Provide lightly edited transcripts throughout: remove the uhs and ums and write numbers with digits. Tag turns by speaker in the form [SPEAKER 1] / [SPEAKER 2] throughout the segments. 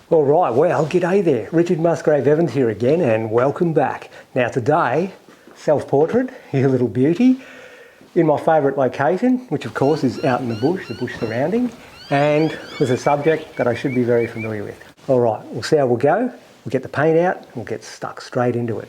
[SPEAKER 1] All right, well, g'day there. Richard Musgrave-Evans here again, and welcome back. Now today, self-portrait, your little beauty, in my favourite location, which of course is out in the bush surrounding, and with a subject that I should be very familiar with. All right, we'll see how we'll go. We'll get the paint out, and we'll get stuck straight into it.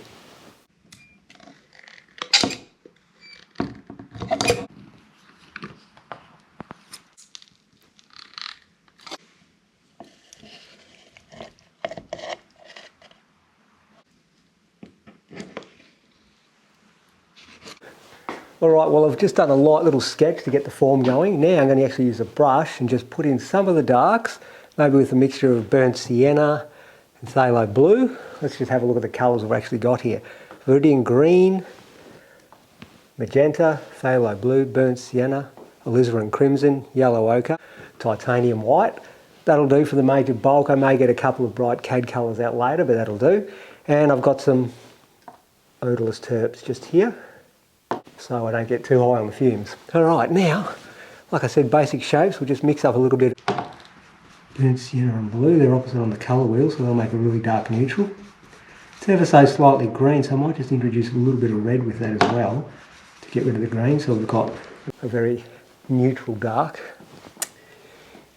[SPEAKER 1] Alright, well I've just done a light little sketch to get the form going. Now I'm going to actually use a brush and just put in some of the darks, maybe with a mixture of burnt sienna and phthalo blue. Let's just have a look at the colours we've actually got here. Viridian green, magenta, phthalo blue, burnt sienna, alizarin crimson, yellow ochre, titanium white. That'll do for the major bulk. I may get a couple of bright cad colours out later, but that'll do. And I've got some odorless terps just here, so I don't get too high on the fumes. Alright, now, like I said, basic shapes. We'll just mix up a little bit of burnt sienna and blue. They're opposite on the colour wheel, so they'll make a really dark neutral. It's ever so slightly green, so I might just introduce a little bit of red with that as well to get rid of the green, so we've got a very neutral dark.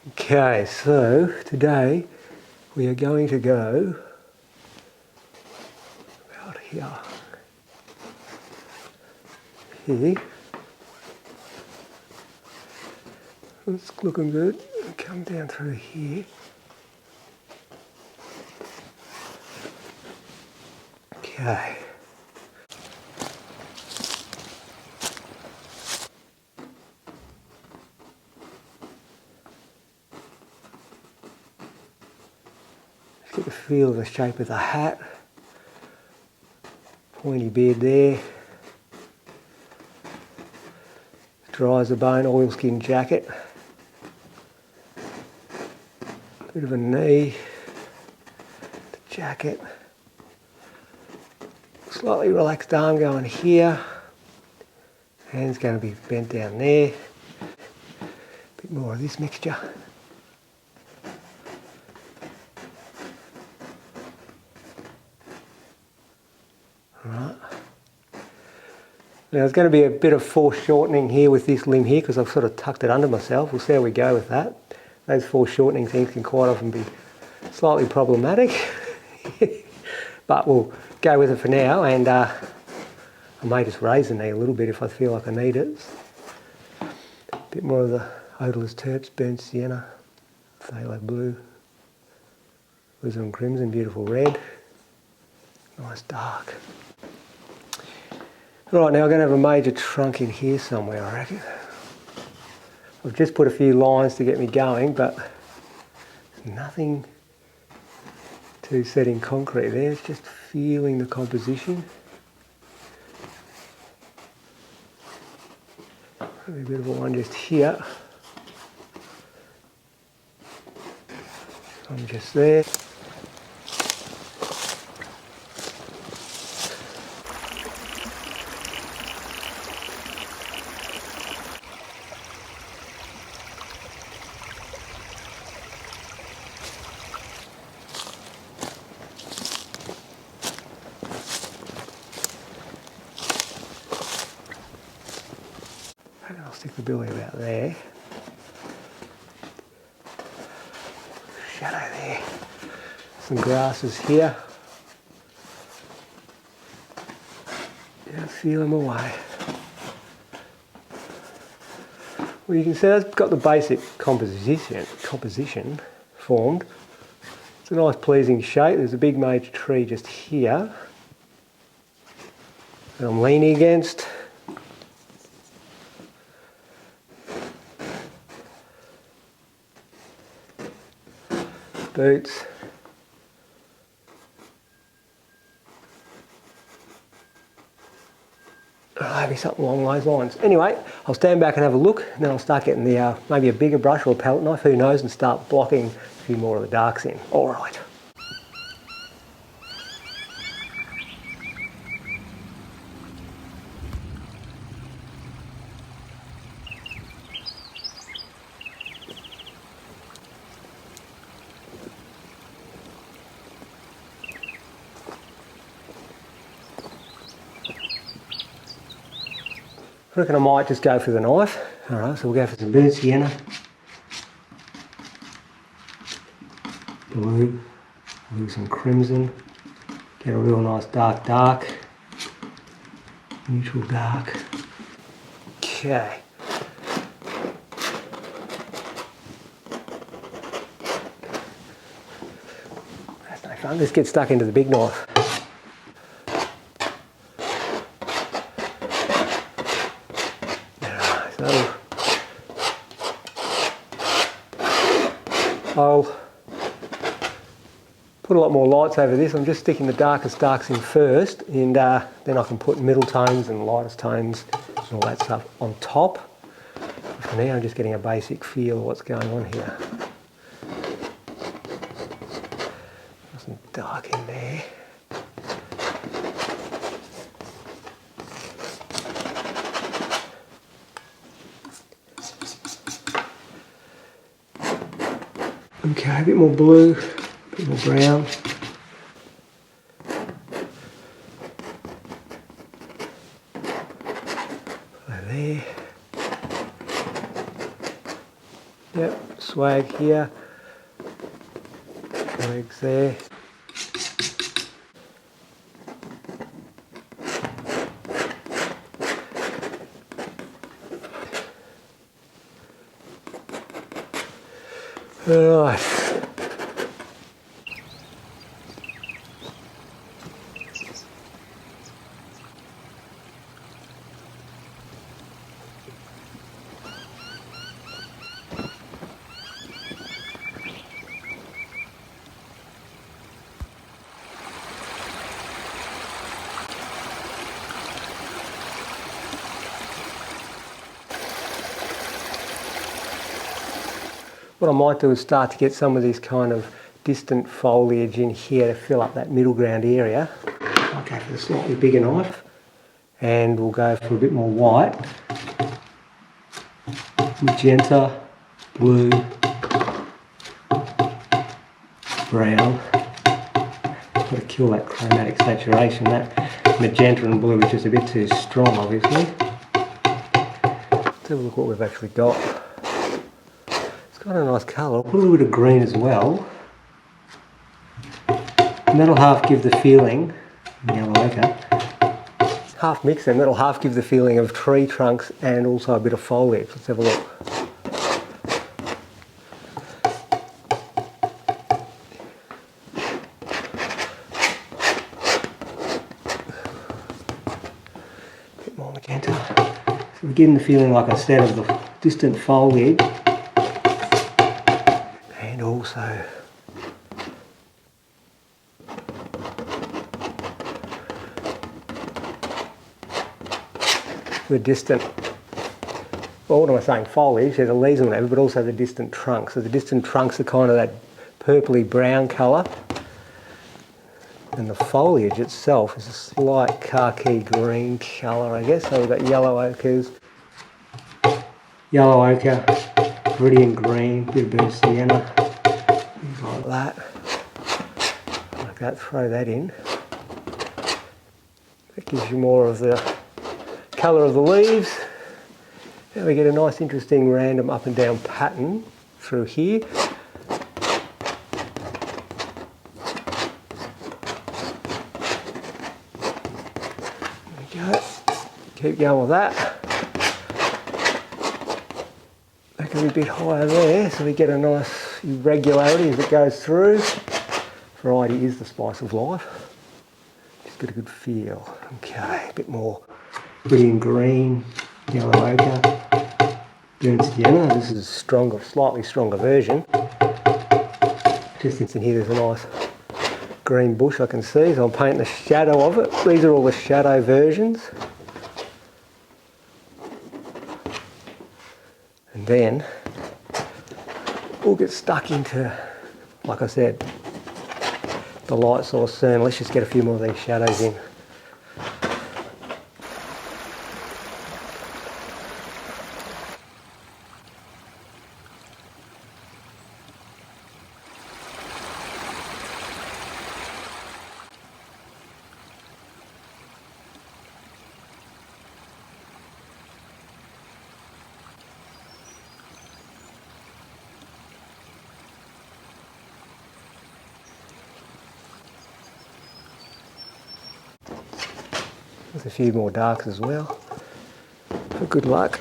[SPEAKER 1] Okay, so today we are going to go about here. Here. It's looking good. Come down through here. Okay. Just get the feel of the shape of the hat. Pointy beard there. Dry as a bone, oilskin jacket. Bit of a knee. The jacket. Slightly relaxed arm going here. Hand's going to be bent down there. Bit more of this mixture. Alright. Now there's going to be a bit of foreshortening here with this limb here because I've sort of tucked it under myself. We'll see how we go with that. Those foreshortening things can quite often be slightly problematic. But we'll go with it for now, and I may just raise the knee a little bit if I feel like I need it. A bit more of the odorless terps, burnt sienna, phthalo blue, alizarin crimson, beautiful red, nice dark. Right, now I'm going to have a major trunk in here somewhere, I reckon. I've just put a few lines to get me going, but there's nothing too set in concrete there. It's just feeling the composition. Maybe a bit of a one just here. I'm just there. I'll stick the billy about there. Shadow there. Some grasses here. Just feel them away. Well, you can see that's got the basic composition formed. It's a nice pleasing shape. There's a big major tree just here that I'm leaning against. Boots. Maybe something along those lines. Anyway, I'll stand back and have a look, and then I'll start getting the maybe a bigger brush or a palette knife, who knows, and start blocking a few more of the darks in. All right. reckon I might just go for the knife. Alright, so we'll go for some burnt sienna. Blue. We'll use some crimson. Get a real nice dark. Neutral dark. Okay. That's no fun. This gets stuck into the big knife. So I'll put a lot more lights over this. I'm just sticking the darkest darks in first, and then I can put middle tones and lightest tones and all that stuff on top. For now I'm just getting a basic feel of what's going on here. Some dark in there. Okay, a bit more blue, a bit more brown. Over there. Yep, swag here. Legs there. Right. What I might do is start to get some of this kind of distant foliage in here to fill up that middle ground area. I'll go for the slightly bigger knife, and we'll go for a bit more white, magenta, blue, brown. Got to kill that chromatic saturation. That magenta and blue is just a bit too strong, obviously. Let's have a look what we've actually got. It's got a nice colour. Put a little bit of green as well. And that'll half give the feeling, yellow ochre, half mix them, that'll half give the feeling of tree trunks and also a bit of foliage. Let's have a look. A bit more magenta. So we're getting the feeling, like I said, of the distant foliage. And also the distant, well, what am I saying, foliage, there's the leaves and whatever, but also the distant trunks. So the distant trunks are kind of that purpley brown colour, and the foliage itself is a slight khaki green colour, I guess. So we've got yellow ochres, yellow ochre, viridian green, bit of burnt sienna, things like that. Like that, throw that in. That gives you more of the colour of the leaves. Now we get a nice interesting random up and down pattern through here. There we go. Keep going with that. That can be a bit higher there, so we get a nice irregularity as it goes through. Variety is the spice of life. Just get a good feel. Okay, a bit more viridian green, yellow ochre, burnt sienna. This is a stronger, slightly stronger version. Just in here there's a nice green bush I can see, so I'm painting the shadow of it. These are all the shadow versions. And then we'll get stuck into, like I said, the light source soon. Let's just get a few more of these shadows in. with a few more darks as well, for good luck.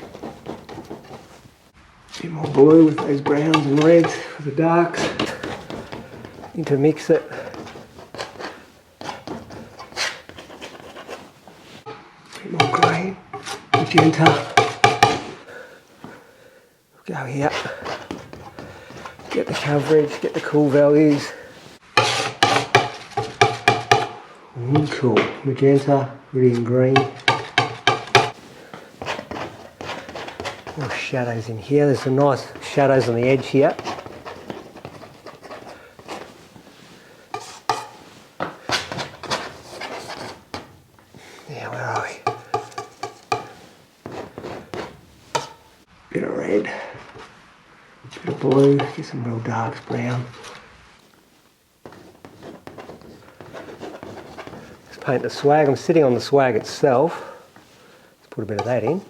[SPEAKER 1] A bit more blue with those browns and reds for the darks. Intermix it. A bit more grey, magenta. Go here. Get the coverage, get the cool values. Cool. Magenta, red and green. More shadows in here. There's some nice shadows on the edge here. Yeah, where are we? Bit of red. Bit of blue. Get some real darks, brown. Let's paint the swag. I'm sitting on the swag itself. Let's put a bit of that in.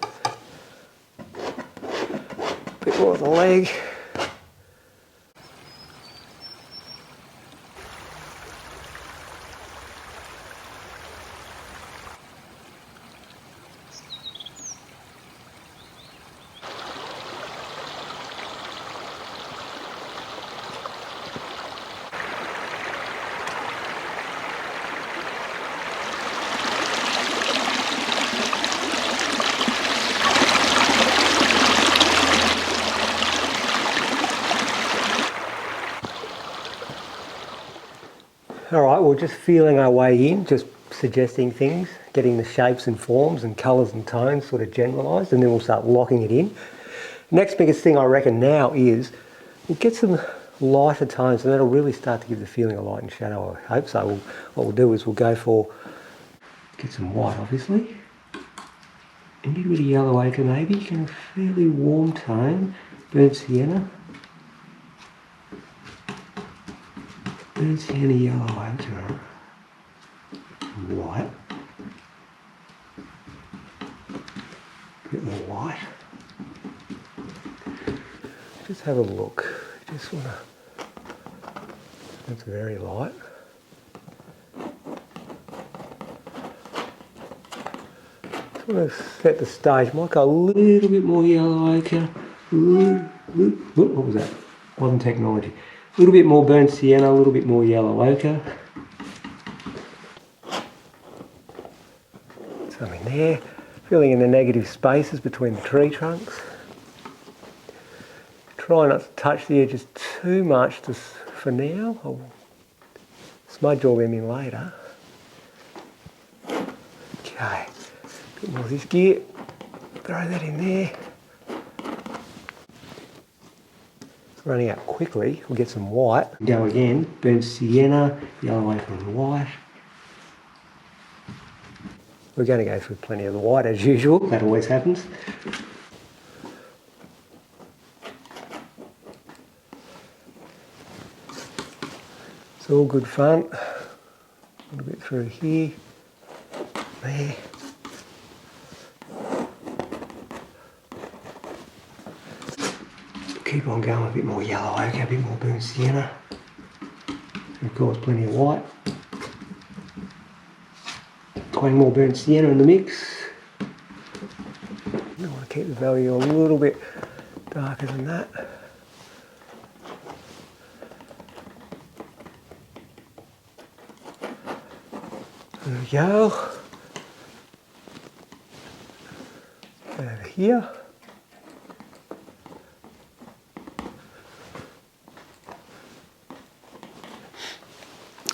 [SPEAKER 1] A bit more of the leg. Alright, we're just feeling our way in, just suggesting things, getting the shapes and forms and colours and tones sort of generalised, and then we'll start locking it in. Next biggest thing I reckon now is we'll get some lighter tones, and that'll really start to give the feeling of light and shadow. I hope so. What we'll do is we'll go for, get some white obviously, and get a bit of yellow ochre maybe, get a fairly warm tone, burnt sienna. Burnt sienna, yellow ochre, white, a bit more white. Just have a look. Just want to. That's very light. Just want to set the stage. Might go a little bit more yellow ochre. What was that? Modern technology. A little bit more burnt sienna, a little bit more yellow ochre. Something there. Filling in the negative spaces between the tree trunks. Try not to touch the edges too much for now. I'll smudge all them in later. Okay, a bit more of this gear. Throw that in there. Running out quickly, we'll get some white. Go again, burnt sienna, yellow ochre and white. We're going to go through plenty of the white as usual, that always happens. It's all good fun. A little bit through here, there. Keep on going, a bit more yellow ochre, a bit more burnt sienna. And of course plenty of white. 20 more burnt sienna in the mix. I want to keep the value a little bit darker than that. There we go. Over here.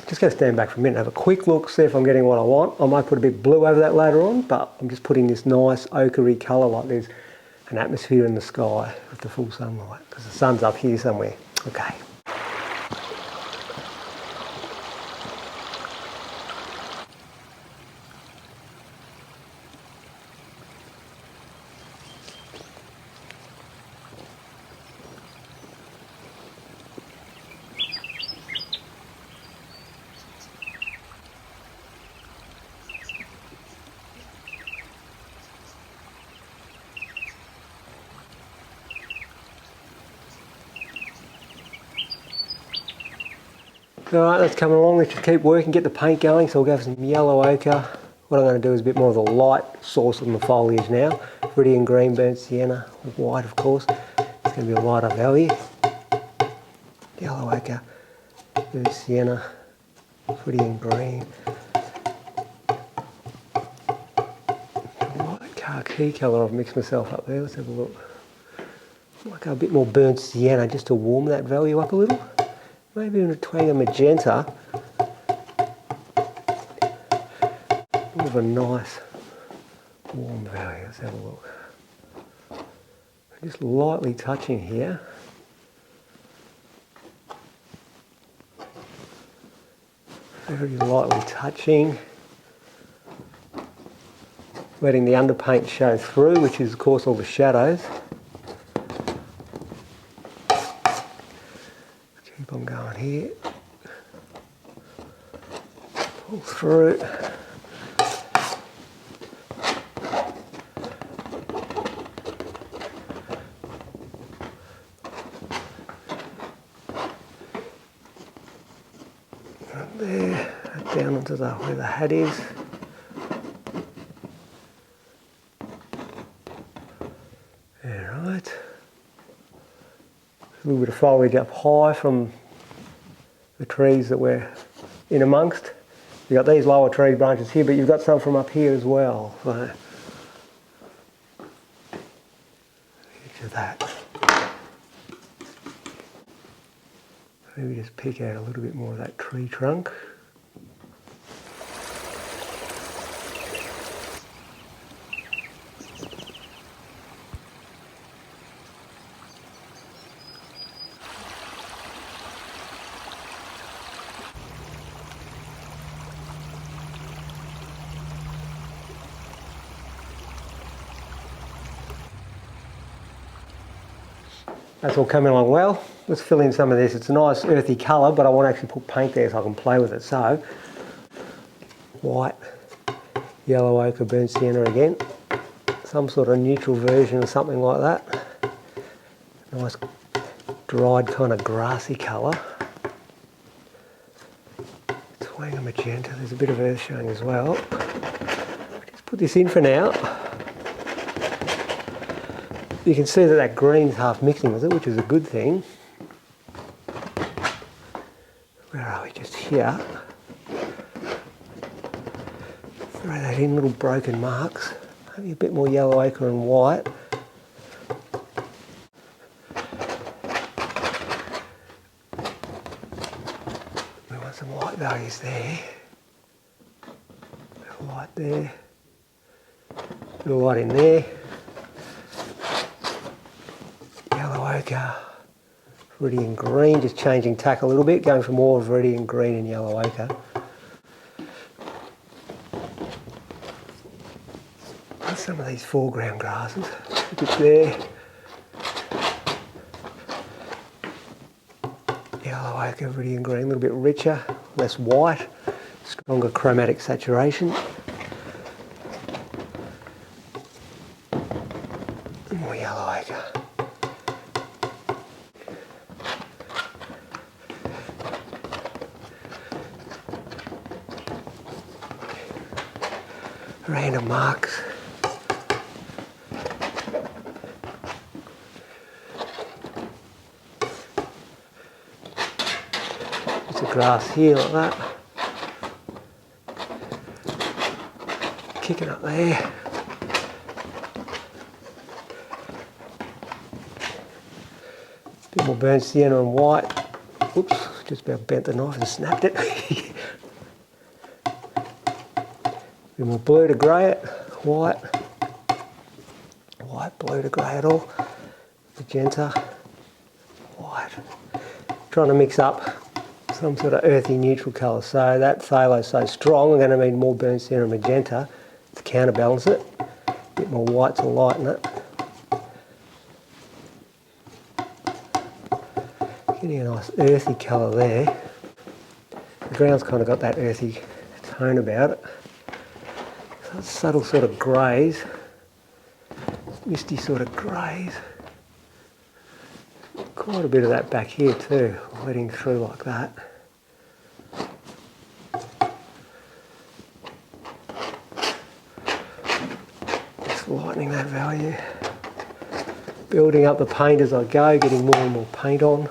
[SPEAKER 1] Just going to stand back for a minute and have a quick look, see if I'm getting what I want. I might put a bit of blue over that later on, but I'm just putting this nice ochre-y colour like there's an atmosphere in the sky with the full sunlight, because the sun's up here somewhere. Okay. Alright, that's coming along. Let's just keep working, get the paint going. So we'll go for some yellow ochre What I'm going to do is a bit more of the light source on the foliage now. Viridian green, burnt sienna, white of course. It's going to be a lighter value. Yellow ochre, burnt sienna, Viridian green. Light khaki colour, I've mixed myself up there. Let's have a look. Might go a bit more burnt sienna just to warm that value up a little. Maybe even a twang of magenta. More of a nice warm value. Let's have a look. Just lightly touching here. Very lightly touching. Letting the underpaint show through, which is of course all the shadows. Keep on going here. Pull through. Right there, down onto where the hat is. Alright. A little bit of foliage up high from the trees that we're in amongst. You've got these lower tree branches here, but you've got some from up here as well. So, picture that. Maybe just pick out a little bit more of that tree trunk. That's all coming along well. Let's fill in some of this. It's a nice earthy colour, but I want to actually put paint there so I can play with it. So, white, yellow ochre, burnt sienna again. Some sort of neutral version or something like that. Nice dried kind of grassy colour. Twang of magenta. There's a bit of earth showing as well. Just put this in for now. You can see that that green's half mixing with it, which is a good thing. Where are we? Just here. Throw that in, little broken marks. Maybe a bit more yellow ochre and white. We want some light values there. A bit of light there. A bit of light in there. Ochre, Viridian green, just changing tack a little bit, going for more Viridian green and yellow ochre. And some of these foreground grasses, a bit there. Yellow ochre, Viridian green, a little bit richer, less white, stronger chromatic saturation. And more yellow ochre. Random marks. It's a grass here like that. Kicking up there. Bit more burnt sienna and white. Oops, just about bent the knife and snapped it. Bit more blue to grey it, white, blue to grey it all, magenta, white. Trying to mix up some sort of earthy neutral colour. So that phthalo is so strong, I'm going to need more burnt sienna and magenta to counterbalance it. A bit more white to lighten it. Getting a nice earthy colour there. The ground's kind of got that earthy tone about it. Subtle sort of greys, misty sort of greys. Quite a bit of that back here too, letting through like that. Just lightening that value. Building up the paint as I go, getting more and more paint on.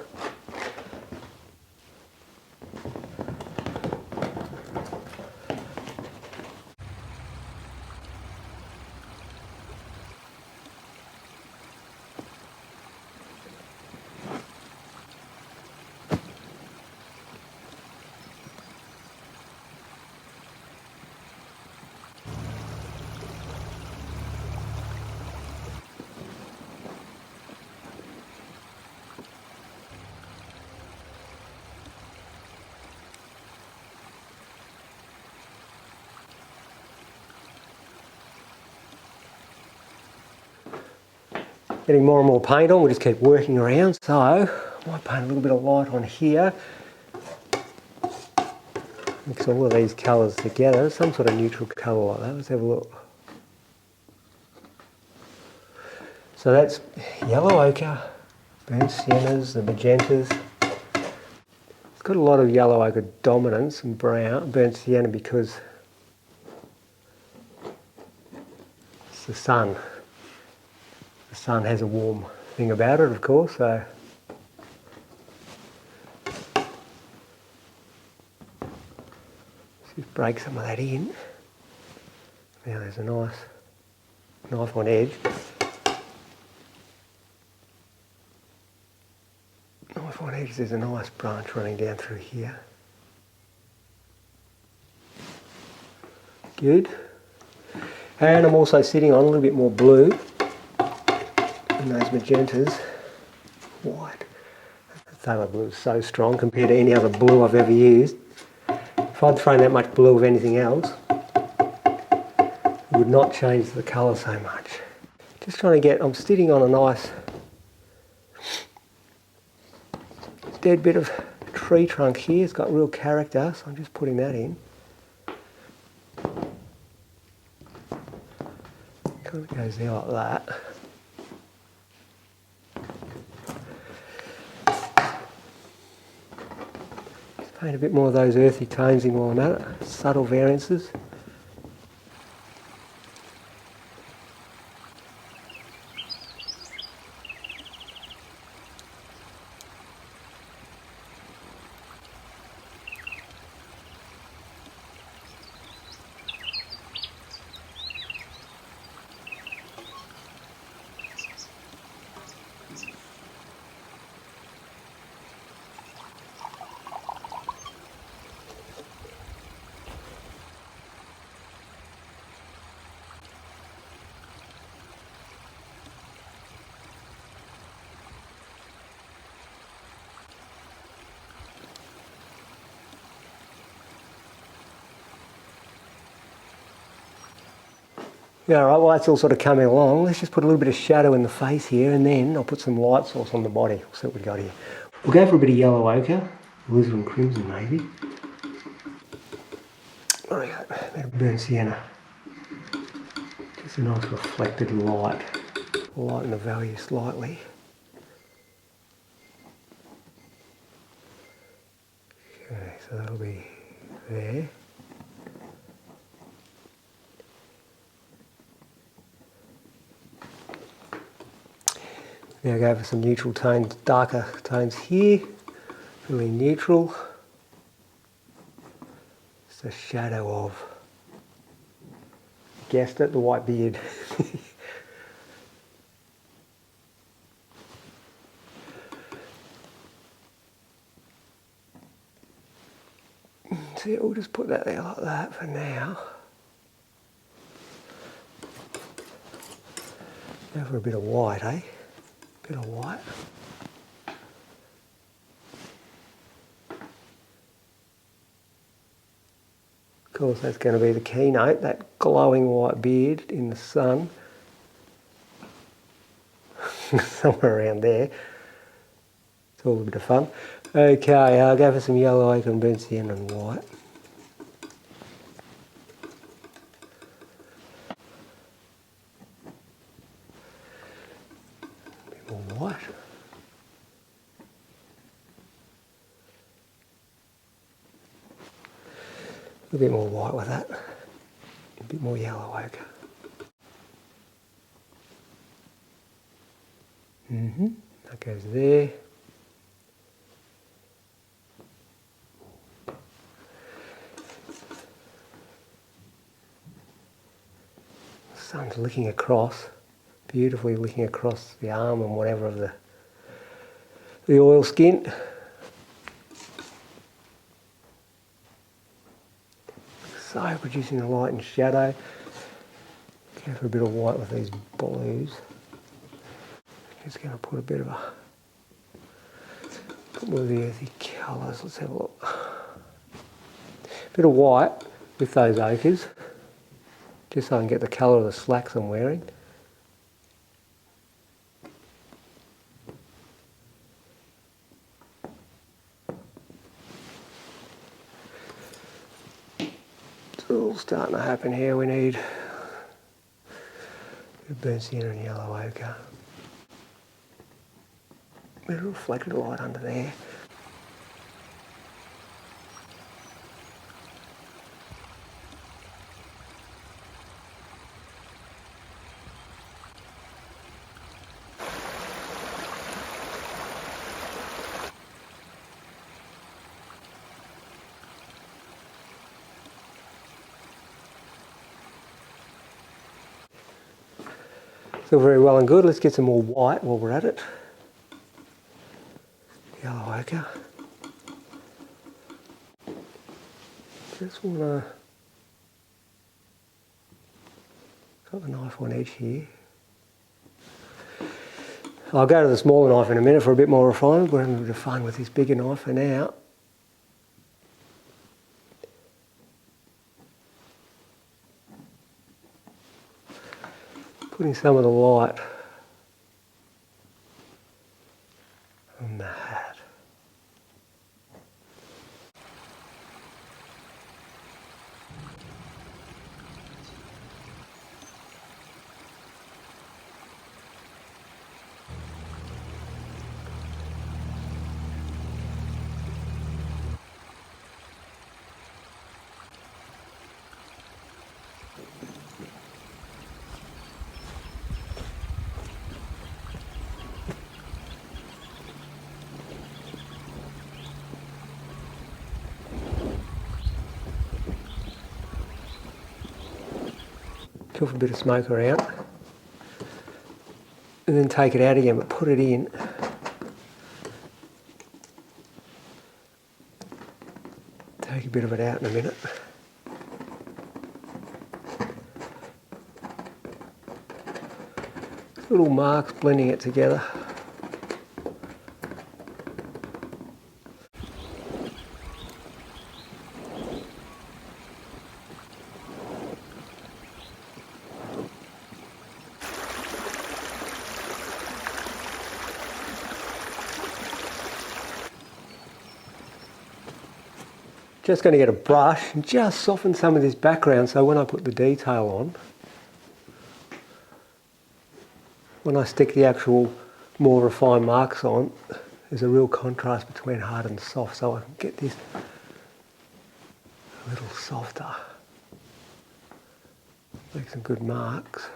[SPEAKER 1] Getting more and more paint on, we'll just keep working around. So, I might paint a little bit of light on here. Mix all of these colours together, some sort of neutral colour like that. Let's have a look. So that's yellow ochre, burnt siennas, the magentas. It's got a lot of yellow ochre dominance and brown, burnt sienna because it's the sun. The sun has a warm thing about it, of course, so let's just break some of that in. Now there's a nice knife on edge. Knife on edge, there's a nice branch running down through here. Good. And I'm also sitting on a little bit more blue. And those magentas, white. That phthalo blue is so strong compared to any other blue I've ever used. If I'd thrown that much blue of anything else, it would not change the colour so much. Just trying to get, I'm sitting on a nice dead bit of tree trunk here. It's got real character, so I'm just putting that in. Kind of goes there like that. Paint a bit more of those earthy tones in while I'm at it, subtle variances. Yeah, all right, well that's all sort of coming along. Let's just put a little bit of shadow in the face here and then I'll put some light source on the body. We'll see what we got here. We'll go for a bit of yellow ochre, alizarin crimson maybe. There we go, a bit of burnt sienna. Just a nice reflected light. Lighten the value slightly. Okay, so that'll be there. Now go for some neutral tones, darker tones here, really neutral. It's a shadow of, guessed it, the white beard. So we'll just put that there like that for now. Go for a bit of white, eh? Bit of white. Of course, that's going to be the keynote, that glowing white beard in the sun. Somewhere around there. It's all a bit of fun. Okay, I'll go for some yellow ochre and burnt sienna and white. A bit more white. A bit more white with that. A bit more yellow ochre. That goes there. The sun's licking across, beautifully licking across the arm and whatever of the oil skin. So producing the light and shadow. Go for a bit of white with these blues. Just going to put a bit of put more of the earthy colours. Let's have a look. Bit of white with those ochres, just so I can get the colour of the slacks I'm wearing. It's all starting to happen here. We need a burnt sienna and yellow ochre. Bit of reflected light under there. Still very well and good. Let's get some more white while we're at it. Yellow ochre. Just want to got the knife on edge here. I'll go to the smaller knife in a minute for a bit more refinement. We're having a bit of fun with this bigger knife for now. Putting some of the light on that. Kill for a bit of smoke around, and then take it out again, but put it in. Take a bit of it out in a minute. Little marks blending it together. Just going to get a brush and just soften some of this background so when I put the detail on, when I stick the actual more refined marks on, there's a real contrast between hard and soft, so I can get this a little softer. Make some good marks.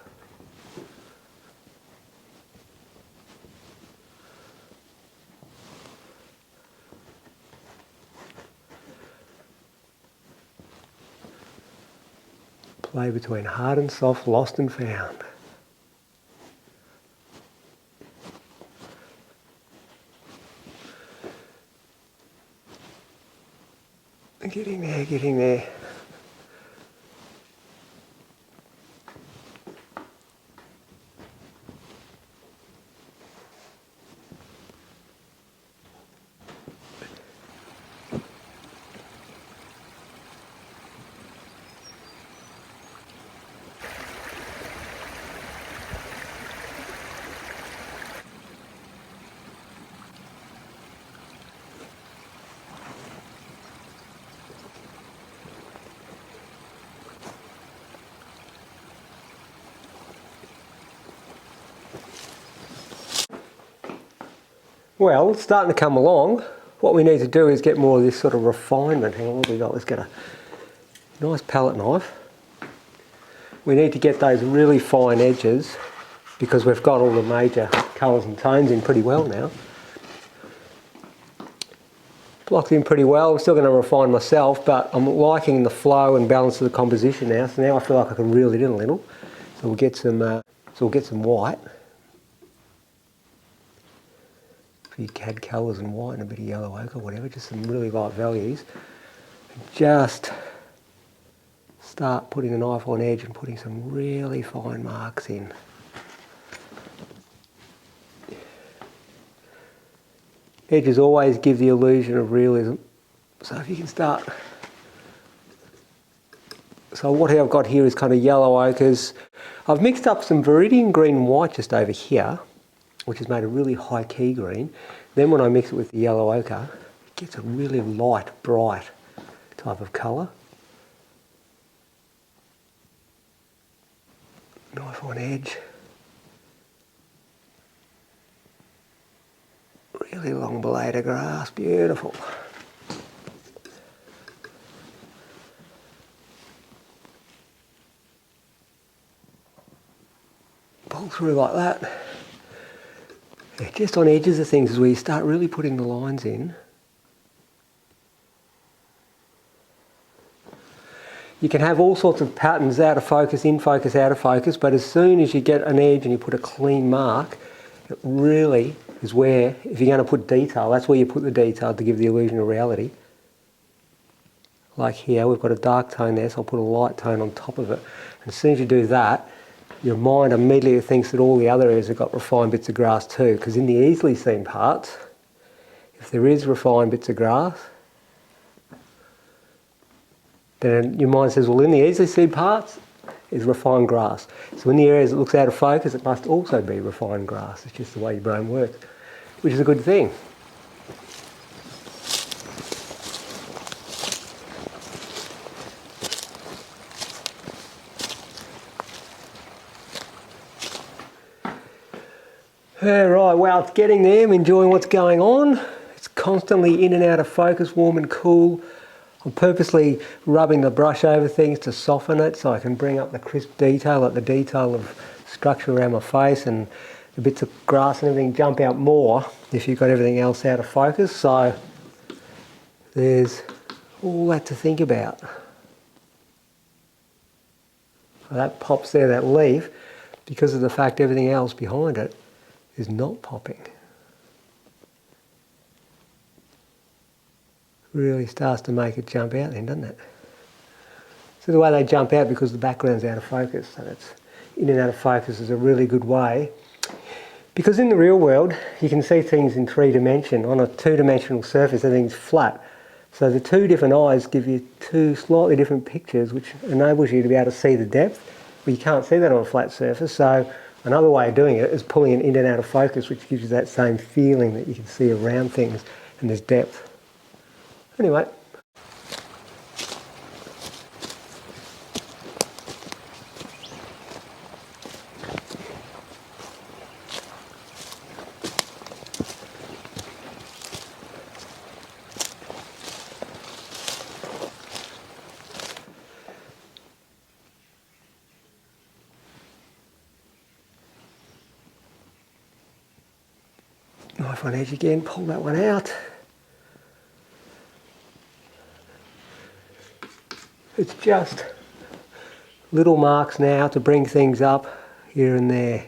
[SPEAKER 1] Play between hard and soft, lost and found. Getting there, getting there. Well, it's starting to come along. What we need to do is get more of this sort of refinement. Hang on, what have we got? Let's get a nice palette knife. We need to get those really fine edges because we've got all the major colours and tones in pretty well now. Blocked in pretty well. I'm still going to refine myself, but I'm liking the flow and balance of the composition now. So now I feel like I can reel it in a little. So we'll get some white. A few cad colours and white and a bit of yellow ochre, whatever. Just some really light values. Just start putting the knife on edge and putting some really fine marks in. Edges always give the illusion of realism. So if you can start. So what I've got here is kind of yellow ochres. I've mixed up some Viridian green and white just over here, which has made a really high key green. Then when I mix it with the yellow ochre, it gets a really light, bright type of colour. Knife on edge. Really long blade of grass, beautiful. Pull through like that. Yeah, just on edges of things is where you start really putting the lines in. You can have all sorts of patterns, out of focus, in focus, out of focus, but as soon as you get an edge and you put a clean mark, it really is where, if you're going to put detail, that's where you put the detail to give the illusion of reality. Like here, we've got a dark tone there, so I'll put a light tone on top of it. And as soon as you do that, your mind immediately thinks that all the other areas have got refined bits of grass too, because in the easily seen parts, if there is refined bits of grass, then your mind says, well, in the easily seen parts is refined grass. So in the areas that looks out of focus, it must also be refined grass. It's just the way your brain works, which is a good thing. Right, well, it's getting there. I'm enjoying what's going on. It's constantly in and out of focus, warm and cool. I'm purposely rubbing the brush over things to soften it so I can bring up the crisp detail, like the detail of structure around my face, and the bits of grass and everything jump out more if you've got everything else out of focus. So there's all that to think about. So that pops there, that leaf, because of the fact everything else behind it is not popping. Really starts to make it jump out then, doesn't it? So the way they jump out, because the background's out of focus, so it's in and out of focus is a really good way. Because in the real world, you can see things in 3D. On a 2-dimensional surface, everything's flat. So the two different eyes give you two slightly different pictures, which enables you to be able to see the depth. But you can't see that on a flat surface, so another way of doing it is pulling it in and out of focus, which gives you that same feeling that you can see around things and there's depth. Anyway. Knife on edge again, pull that one out. It's just little marks now to bring things up here and there.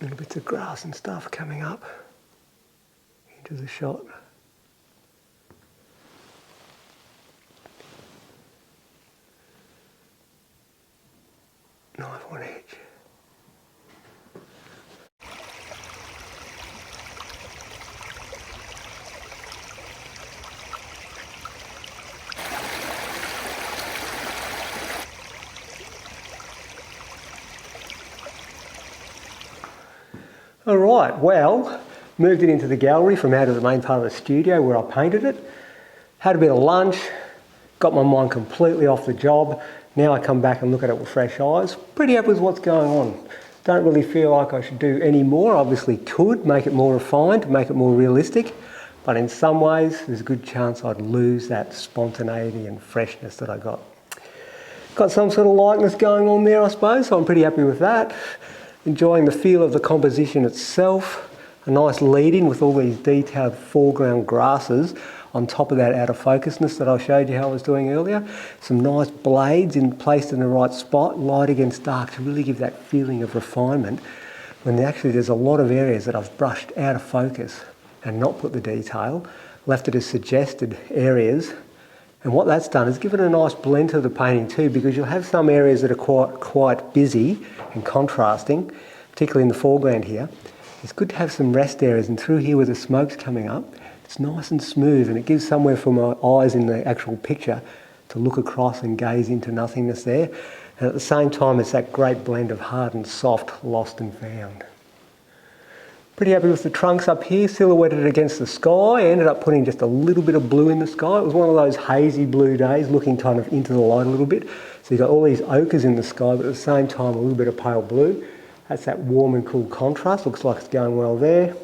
[SPEAKER 1] Little bits of grass and stuff coming up into the shot. Knife on edge. All right, well, moved it into the gallery from out of the main part of the studio where I painted it. Had a bit of lunch, got my mind completely off the job. Now I come back and look at it with fresh eyes. Pretty happy with what's going on. Don't really feel like I should do any more. Obviously could, make it more refined, make it more realistic. But in some ways, there's a good chance I'd lose that spontaneity and freshness that I got. Got some sort of likeness going on there, I suppose, so I'm pretty happy with that. Enjoying the feel of the composition itself. A nice lead-in with all these detailed foreground grasses on top of that out of focusness that I showed you how I was doing earlier. Some nice blades placed in the right spot, light against dark, to really give that feeling of refinement, when actually there's a lot of areas that I've brushed out of focus and not put the detail, left it as suggested areas. And what that's done is given a nice blend to the painting too, because you'll have some areas that are quite busy and contrasting, particularly in the foreground here. It's good to have some rest areas, and through here where the smoke's coming up, it's nice and smooth, and it gives somewhere for my eyes in the actual picture to look across and gaze into nothingness there. And at the same time, it's that great blend of hard and soft, lost and found. Pretty happy with the trunks up here, silhouetted against the sky. I ended up putting just a little bit of blue in the sky. It was one of those hazy blue days, looking kind of into the light a little bit. So you've got all these ochres in the sky, but at the same time, a little bit of pale blue. That's that warm and cool contrast. Looks like it's going well there.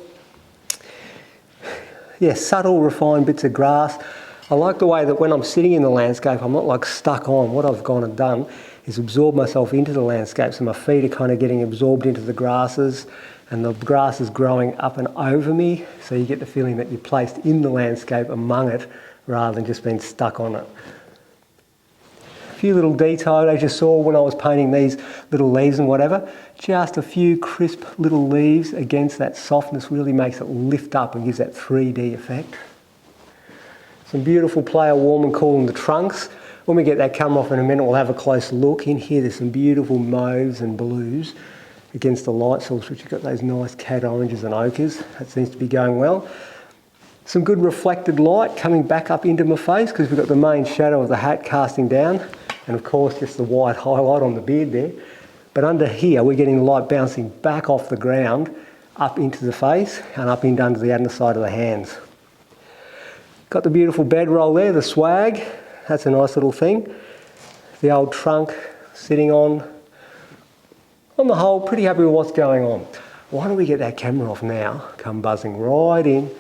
[SPEAKER 1] Yeah, subtle, refined bits of grass. I like the way that when I'm sitting in the landscape, I'm not like stuck on. What I've gone and done is absorb myself into the landscape, so my feet are kind of getting absorbed into the grasses, and the grass is growing up and over me, so you get the feeling that you're placed in the landscape among it rather than just being stuck on it. A few little details, as you saw when I was painting these little leaves and whatever, just a few crisp little leaves against that softness really makes it lift up and gives that 3D effect. Some beautiful play of warm and cool in the trunks. When we get that camera off in a minute, we'll have a close look. In here, there's some beautiful mauves and blues against the light source, which you've got those nice cad oranges and ochres. That seems to be going well. Some good reflected light coming back up into my face because we've got the main shadow of the hat casting down, and of course just the white highlight on the beard there. But under here, we're getting the light bouncing back off the ground, up into the face and up into under the underside of the hands. Got the beautiful bedroll there, the swag. That's a nice little thing. The old trunk sitting on the whole, pretty happy with what's going on. Why don't we get that camera off now, come buzzing right in.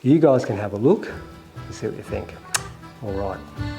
[SPEAKER 1] You guys can have a look and see what you think. All right.